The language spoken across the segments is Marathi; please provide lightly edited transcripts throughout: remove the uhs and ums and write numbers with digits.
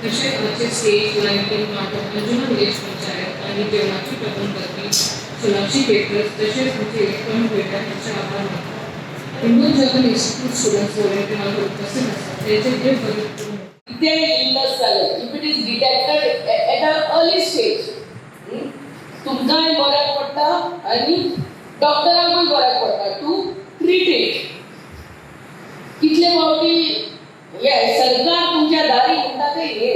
तसेच स्टेज लाईटिंग नाटक अंजुमन विलेज पंचायत आणि जेवणाची प्रथमपत्नी सोनाक्षी पेटर्स तसेच तुमचे इलेक्ट्रॉनिक मीडिया यांचे आभार मानतो. हिंदू जर्नल इन्स्टिट्यूट स्टुडंट्स वगैरे उपस्थित असतात त्याचे जे बघितलं they illness जालें if it is detected at an early stage तुमकांय बऱ्याक पडटा आनी डॉक्टरांकूय बऱ्याक पडटा टू ट्रीट इट. कितले फावटी सरकार तुमच्या दारी म्हणटा ते हे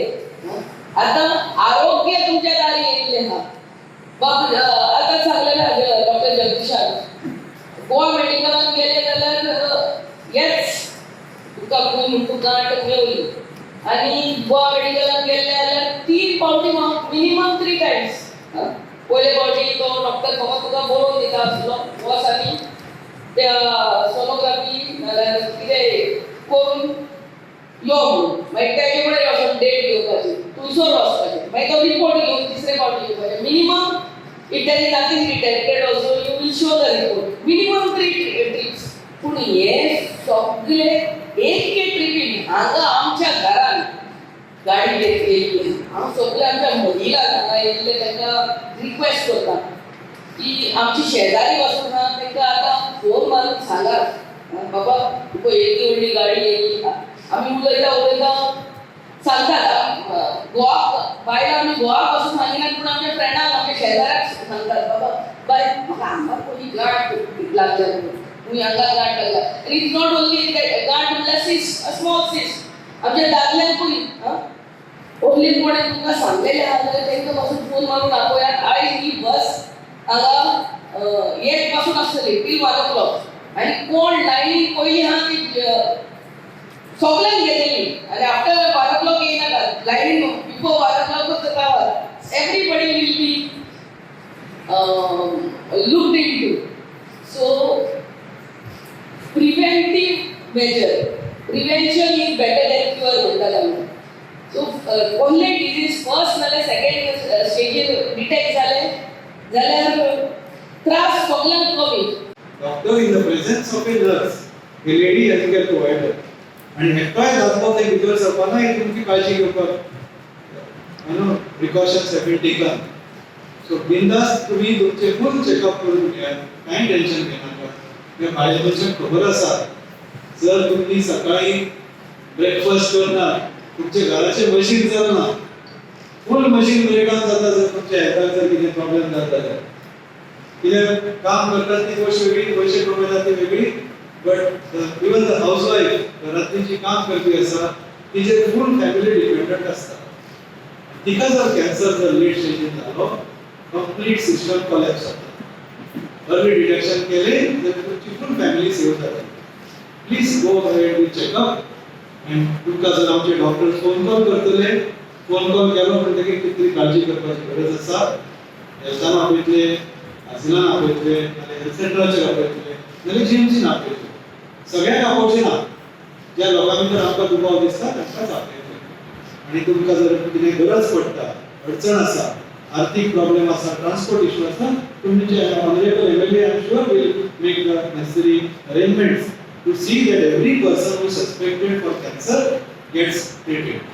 आतां आरोग्य तुमच्या दारी येयल्लें आहा. बाब आतां सांगलेलें डॉक्टर जगदीशान गोवा मेडिकलान गेले जाल्यार येच तुका गांठ मेवली आणि गोवा मेडिकलान गेले जाल्यार 3 फावटी मिनिमम 3 टाइम्स पयले फावटी तो डॉक्टर फकत तुका बरोवन दिता आसलो वच आनी त्या सोनोग्राफी नाल्यार कितें करून यो म्हणून मागीर तेजे कडेन वचून डेट घेवपाची थंयसर वचपाचें मागीर तो रिपोर्ट घेवन तिसरे फावटी येवपाचें. Minimum it is nothing detected also you will show the report minimum 3 trips. पूण हे सगळे एक ट्रिपीन हांगा आमच्या घरान गाडी येयली हांव सगळे आमच्या महिलांक हांगा येयल्ले तांकां रिक्वेस्ट करता की आमची शेजारी वचून ना तांकां आतां फोन मारून सांगात बाबा तुका येदी व्हडली गाडी येयली आमी उलयता सांगतात गोवा बायलां आमी गोवाक वचून सांगिनात पूण आमच्या फ्रेंडाक आमच्या शेजाऱ्याक सांगतात बाबा बाय म्हाका हांगा पयली गाठ लागल्या तुमी हांगा गाठ लागला. इट इज नॉट ओन्ली गाठ म्हणल्यार सिस्ट अ स्मॉल सिस्ट आमच्या दादल्यांकूय ओन्ली कोणें तुमकां सांगलेलें आहा जाल्यार तांकां वचून फोन मारून दाखोवयात. आयज ही बस हांगा 1 पासून आसतली टील 1 o'clock आनी कोण लायनीन पयली आहा ती सगळ्यांक गेलेली आनी आफ्टर 1 o'clock येयनाकात लायनीन बिफोर 1 o'clock रावात. Everybody will be looked into. So preventive measure, prevention is better than cure म्हणटात आमी. So only disease first नाल्यार सेकंड स्टेजीर डिटेक्ट जाले जाल्यार त्रास सगळ्यांक कमी. Doctor in the presence of a nurse, a lady healthcare provider, आणि हेकाय दाखलो ते भितर सरपाना ही तुमची काळजी घेवपाक precautions have been taken. So बिंदास तुम्ही तुमचे फुल चेकअप करून घ्या, कांय टेन्शन घेनाका. त्या बायलांचे खबर आसा जर तुम्ही सकाळी ब्रेकफास्ट करना तुमचे घराचे मशीन चलना फुल मशीन ब्रेकडाउन जाता जर तुमच्या हेल्थाक जर कितें प्रॉब्लेम जाता जाल्यार कितें काम करतात ती गोष्ट वेगळी पयशे कमयतात ती वेगळी बट इवन द हाऊसवाईफ घरातली जी काम करपी आसा तिचे फुल फॅमिली डिपेंडंट आसता. तिका जर कॅन्सर जर लेट स्टेजीन जालो कंप्लीट सिस्टम कोलॅप्स जाता. अर्ली डिटेक्शन केले तर तुमची फुल फॅमिली सेव्ह जाता. Please go ahead with checkup end तुमकां जर आमचे डॉक्टर फोन कॉल करतले फोन कॉल केलो म्हणटकीर कितली काळजी करपाची गरज आसा हेल्थान आपयतले हासिलान आपयतले नाल्यार हेल्थ सेंटराचेर आपयतले नाल्यार जीएमसीन आपयतले. सगळ्यांक आपोवचें ना. ज्या लोकां भितर आमकां दुबाव दिसता तांकांच आपयतले. आनी तुमकां जर कितें गरज पडटा अडचण आसा आर्थिक प्रॉब्लेम आसा ट्रान्सपोर्ट इश्यू आसा तुमचे honourable MLA I am sure will make the necessary arrangements to see that every person who is suspected for cancer gets treated.